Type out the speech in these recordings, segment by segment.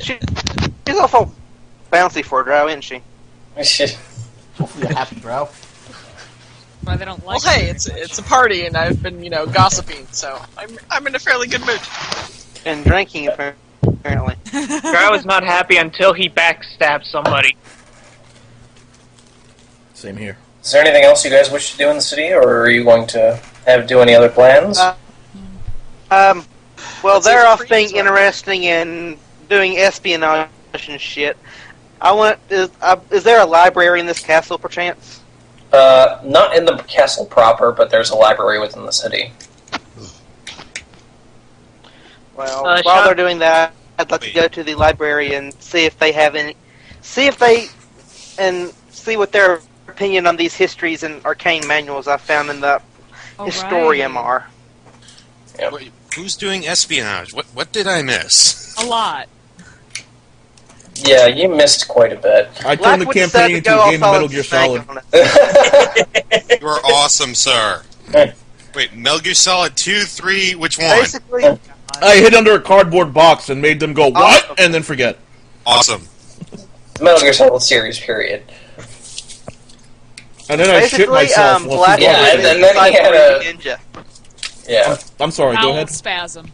She's awful bouncy for a drow, isn't she? Hopefully a happy drow. Why they don't like Well, hey, it's a party, and I've been, gossiping, so I'm in a fairly good mood. And drinking, apparently. Drow is not happy until he backstabs somebody. Same here. Is there anything else you guys wish to do in the city, or are you going to do any other plans? Well, they're off being interesting and doing espionage and shit. Is there a library in this castle, perchance? Not in the castle proper, but there's a library within the city. Well, while they're doing that, I'd like to go to the library and see if they have any... see what their opinion on these histories and arcane manuals I found in the Historium are. Yep. Wait, who's doing espionage? What did I miss? A lot. Yeah, you missed quite a bit. I turned the campaign into a game of Metal Gear Solid. You are awesome, sir. Wait, Metal Gear Solid 2, 3, which one? Basically, I hid under a cardboard box and made them go, what? And then forget. Awesome. Metal Gear Solid series, period. And then I shit myself. Black and then he had a... ninja. Yeah. I'm sorry, go ahead. Spasm.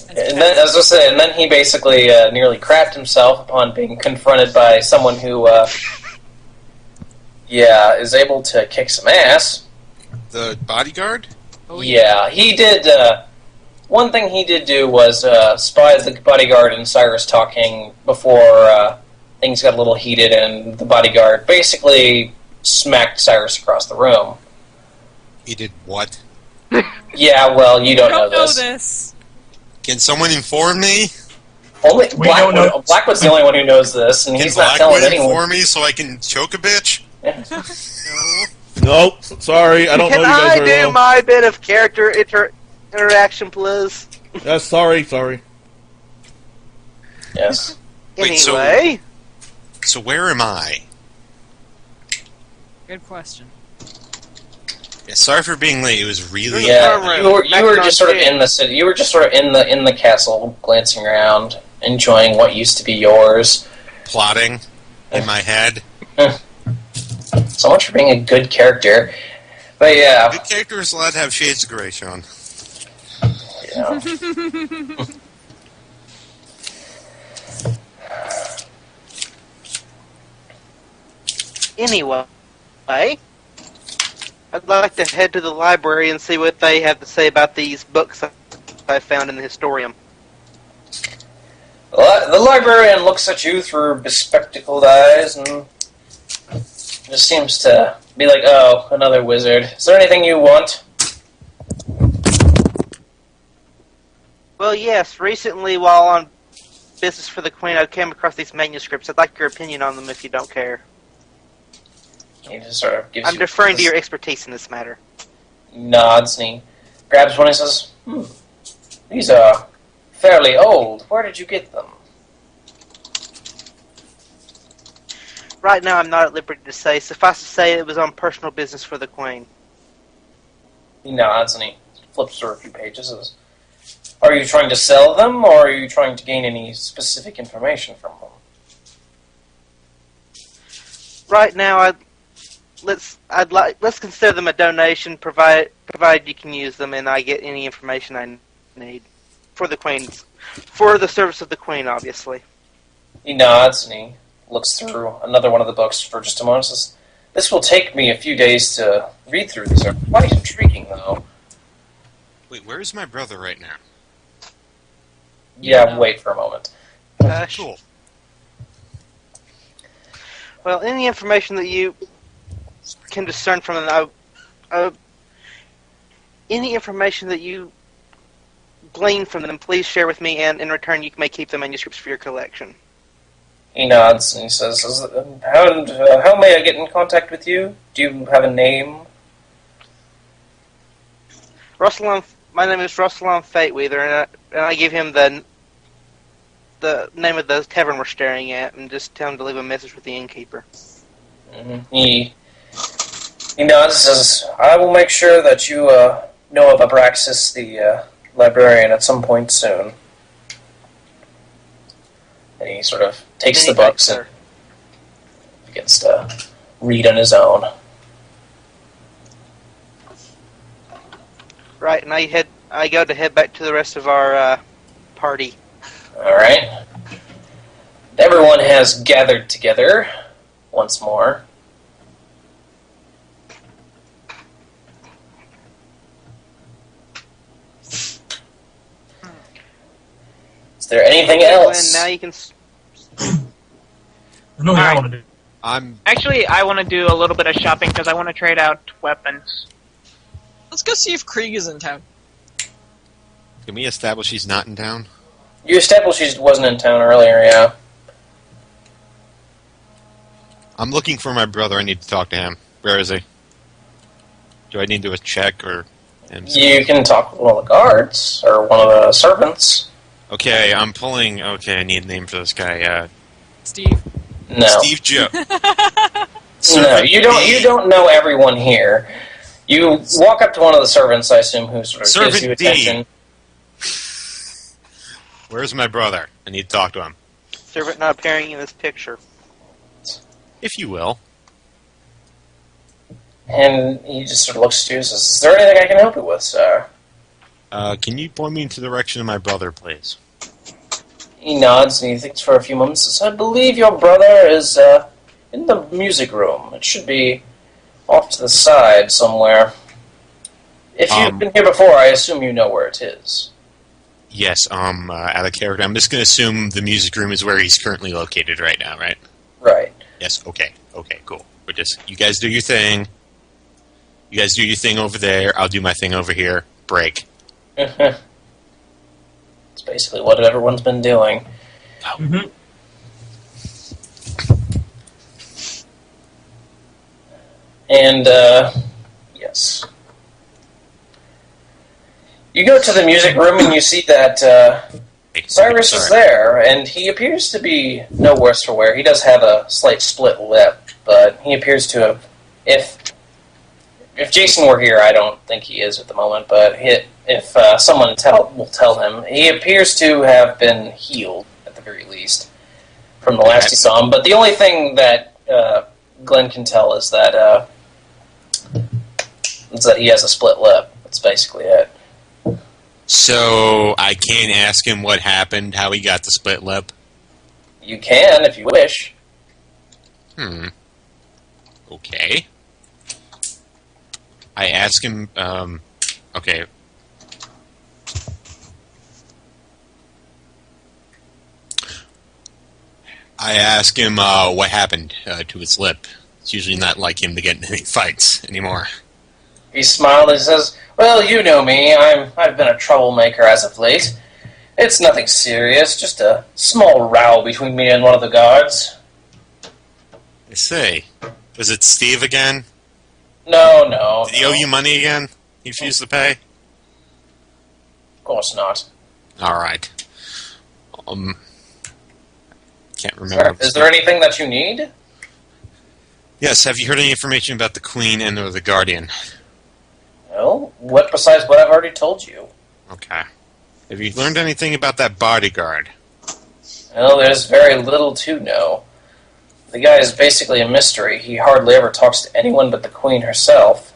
And then, as I say, and then he basically nearly crapped himself upon being confronted by someone who, is able to kick some ass. The bodyguard? Oh, Yeah, he did. One thing he did do was spy the bodyguard and Cyrus talking before things got a little heated, and the bodyguard basically smacked Cyrus across the room. He did what? Yeah, well, you don't know this. this. Can someone inform me? Only Blackwood's the only one who knows this, and Can he's not telling Blackwood anyone. inform me so I can choke a bitch? Nope, sorry, I don't know you guys Can I very do well. my bit of character interaction, please? Yes, sorry. Yes. Wait, Anyway, So where am I? Good question. Yeah, sorry for being late. It was really... Yeah, you were just sort of in the city. You were just sort of in the castle, glancing around, enjoying what used to be yours. plotting in my head. So much for being a good character. But yeah. Good characters allowed to have shades of gray, Sean. Yeah. anyway, I'd like to head to the library and see what they have to say about these books I found in the Historium. The librarian looks at you through bespectacled eyes and just seems to be like, oh, another wizard. Is there anything you want? Well, yes. Recently, while on business for the Queen, I came across these manuscripts. I'd like your opinion on them if you don't care. He just sort of gives I'm you deferring to your expertise in this matter. nods and he grabs one and says, these are fairly old. Where did you get them? Right now, I'm not at liberty to say. Suffice to say, it was on personal business for the Queen. He nods and he flips through a few pages. And says, are you trying to sell them, or are you trying to gain any specific information from them? Right now, let's consider them a donation, provided you can use them, and I get any information I need for the service of the Queen, obviously. He nods and he looks through another one of the books for just a moment and says, this will take me a few days to read through. These are quite intriguing, though. Wait, where is my brother right now? Yeah, wait for a moment. Cool. Well, any information that you can discern from them, any information that you glean from them, please share with me, and in return you may keep the manuscripts for your collection. He nods and he says, how may I get in contact with you? Do you have a name? My name is Ruslan Fateweather, and I give him the name of the tavern we're staring at, and just tell him to leave a message with the innkeeper. Mm-hmm. He nods and says, I will make sure that you know of Abraxas, the librarian, at some point soon. And he sort of takes the Many thanks, books and sir. begins to read on his own. Right, and I go to head back to the rest of our party. Alright. Everyone has gathered together once more. Is there anything else? Now you can. I know what I want to do. Actually, I want to do a little bit of shopping because I want to trade out weapons. Let's go see if Krieg is in town. Can we establish he's not in town? You established he wasn't in town earlier, yeah. I'm looking for my brother. I need to talk to him. Where is he? Do I need to do a check or? You can talk with one of the guards or one of the servants. Okay, I'm pulling. Okay, I need a name for this guy. Steve. No, Steve Joe. no, you don't. You don't know everyone here. You walk up to one of the servants, I assume, who sort of gives you Servant D. attention. Where's my brother? I need to talk to him. Servant not appearing in this picture. If you will. And he just sort of looks at you and says, "Is there anything I can help you with, sir?" Can you point me into the direction of my brother, please? He nods and he thinks for a few moments and says, "I believe your brother is in the music room. It should be off to the side somewhere. If you've been here before, I assume you know where it is." Yes, out of character. I'm just going to assume the music room is where he's currently located right now, right? Right. Yes, okay, cool. We're just, you guys do your thing. You guys do your thing over there, I'll do my thing over here. Break. It's basically what everyone's been doing. Mm-hmm. And, yes. You go to the music room and you see that Cyrus is there, and he appears to be no worse for wear. He does have a slight split lip, but he appears to have... If Jason were here, I don't think he is at the moment, but if someone will tell him, he appears to have been healed, at the very least, from the last he saw him. But the only thing that Glenn can tell is that he has a split lip. That's basically it. So, I can't ask him what happened, how he got the split lip? You can, if you wish. Okay. I ask him, okay. I ask him, what happened to his lip. It's usually not like him to get in any fights anymore. He smiled and says, "Well, you know me. I've been a troublemaker as of late. It's nothing serious, just a small row between me and one of the guards." I say, was it Steve again? No. Did he owe you money again? He refused to pay? Of course not. Alright. Can't remember. Is there anything that you need? Yes, have you heard any information about the Queen and or the Guardian? No. What besides what I've already told you? Okay. Have you learned anything about that bodyguard? Well, there's very little to know. The guy is basically a mystery. He hardly ever talks to anyone but the Queen herself.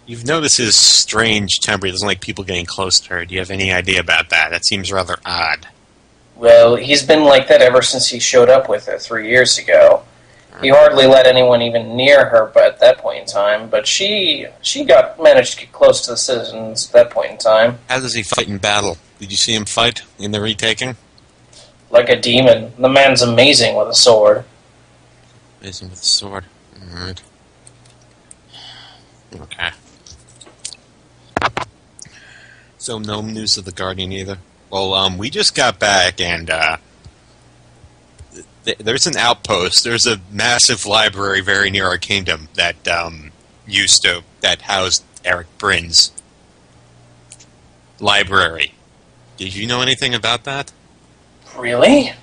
You've noticed his strange temper. He doesn't like people getting close to her. Do you have any idea about that? That seems rather odd. Well, he's been like that ever since he showed up with her 3 years ago. He hardly let anyone even near her at that point in time, but she managed to get close to the citizens at that point in time. How does he fight in battle? Did you see him fight in the retaking? Like a demon. The man's amazing with a sword. Amazing with a sword. Alright. Okay. So no news of the Guardian either? Well, we just got back and, there's an outpost. There's a massive library very near our kingdom that that housed Eric Bryn's library. Did you know anything about that? Really?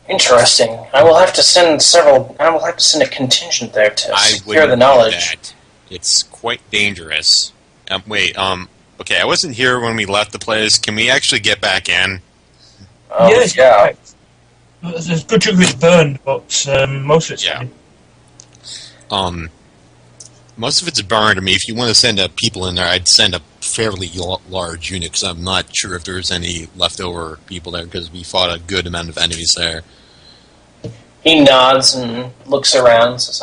Interesting. I will have to send a contingent there to secure the knowledge. That. It's quite dangerous. Okay, I wasn't here when we left the place. Can we actually get back in? Yes, yeah. There's a good chunk of it's burned, but most of it's Most of it's burned. I mean, if you want to send people in there, I'd send a fairly large unit, because I'm not sure if there's any leftover people there, because we fought a good amount of enemies there. He nods and looks around and says,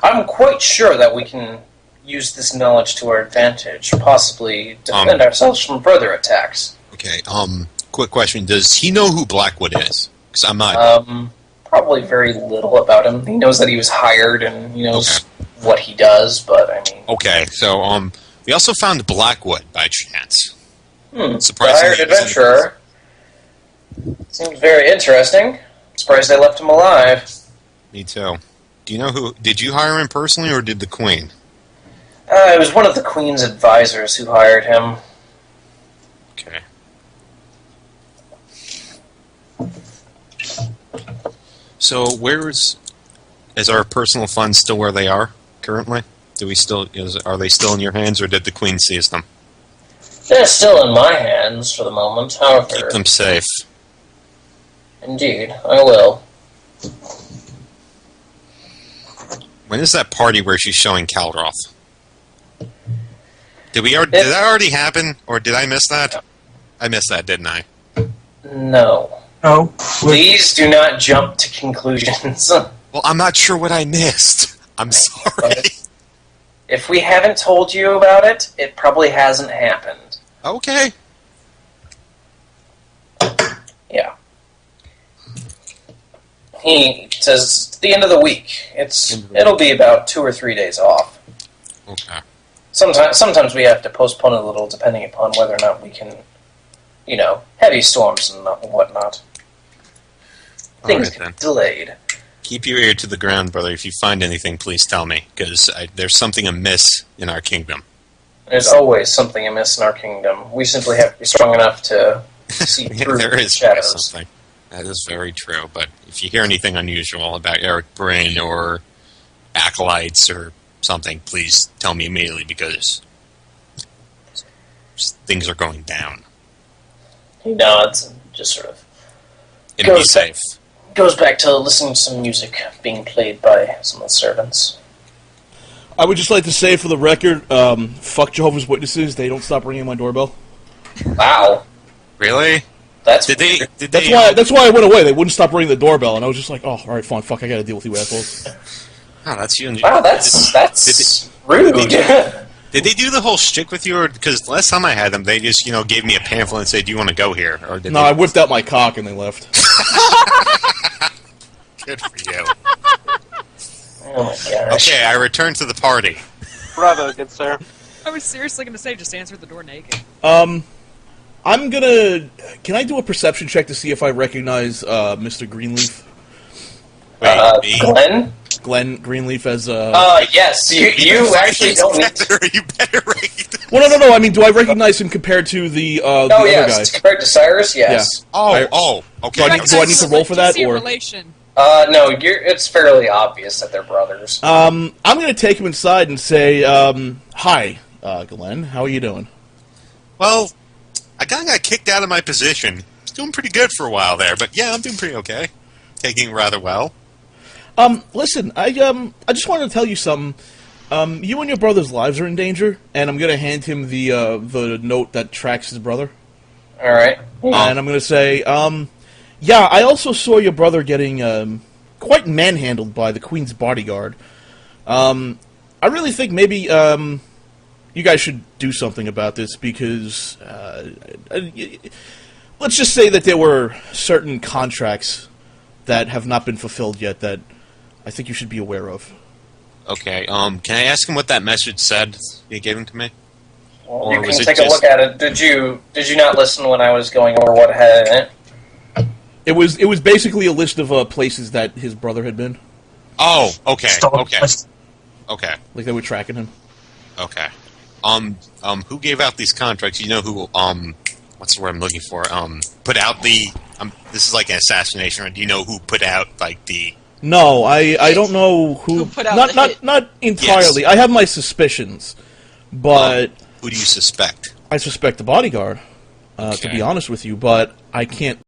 I'm quite sure that we can use this knowledge to our advantage, possibly defend ourselves from further attacks. Okay, quick question. Does he know who Blackwood is? Because I'm not... Probably very little about him. He knows that he was hired, and he knows what he does, but I mean... Okay, so, we also found Blackwood, by chance. The hired adventurer. Seems very interesting. Surprised they left him alive. Me too. Do you know who... Did you hire him personally, or did the Queen? It was one of the Queen's advisors who hired him. Okay. So, is our personal funds still where they are currently? Are they still in your hands, or did the Queen seize them? They're still in my hands for the moment, however... Keep them safe. Indeed, I will. When is that party where she's showing Kalroth? Did that already happen, or did I miss that? I missed that, didn't I? No. No. Please do not jump to conclusions. Well, I'm not sure what I missed. I'm sorry. If we haven't told you about it, it probably hasn't happened. Okay. Yeah. He says, at the end of the week. It'll be about 2 or 3 days off. Okay. Sometimes we have to postpone a little, depending upon whether or not we can, heavy storms and whatnot. Things get delayed. Keep your ear to the ground, brother. If you find anything, please tell me, because there's something amiss in our kingdom. There's always something amiss in our kingdom. We simply have to be strong enough to see through there the is shadows. something. That is very true, but if you hear anything unusual about Eric Brain or acolytes or something, please tell me immediately, because things are going down. He nods and just sort of Be safe. Goes back to listening to some music being played by some of the servants. I would just like to say, for the record, fuck Jehovah's Witnesses. They don't stop ringing my doorbell. Wow. Really? That's That's why I went away. They wouldn't stop ringing the doorbell, and I was just like, oh, all right, fine, fuck, I gotta deal with you assholes. Oh, that's you. Wow, that's rude. Did they do the whole shtick with you, or because last time I had them, they just gave me a pamphlet and said, "Do you want to go here?" Or did I whipped out my cock and they left. Good for you. Oh my gosh. Okay, I return to the party. Bravo, good sir. I was seriously going to say, just answer the door naked. I'm gonna... Can I do a perception check to see if I recognize Mr. Greenleaf? Wait, Glenn? Glenn Greenleaf as... yes. You actually don't need to... You better rate. Well, no. I mean, do I recognize him compared to the other guy? Compared to Cyrus, yes. Yeah. Okay. Do I need to roll for that, or...? Relation. No, it's fairly obvious that they're brothers. I'm going to take him inside and say, hi, Glenn, how are you doing? Well, I kind of got kicked out of my position. I was doing pretty good for a while there, but yeah, I'm doing pretty okay. Taking it rather well. Listen, I just wanted to tell you something. You and your brother's lives are in danger, and I'm going to hand him the note that tracks his brother. All right. And I'm going to say, yeah, I also saw your brother getting quite manhandled by the Queen's bodyguard. I really think maybe you guys should do something about this, because let's just say that there were certain contracts that have not been fulfilled yet that I think you should be aware of. Okay, can I ask him what that message said you gave him to me? Well, you can take a look at it. Did you not listen when I was going over what had in it? It was basically a list of places that his brother had been. Oh, okay. Like they were tracking him. Okay. Who gave out these contracts? You know who, what's the word I'm looking for? Put out the, this is like an assassination, right? Do you know who put out, like, the... No, I don't know who put out not entirely. Yes. I have my suspicions, but... who do you suspect? I suspect the bodyguard, to be honest with you, but I can't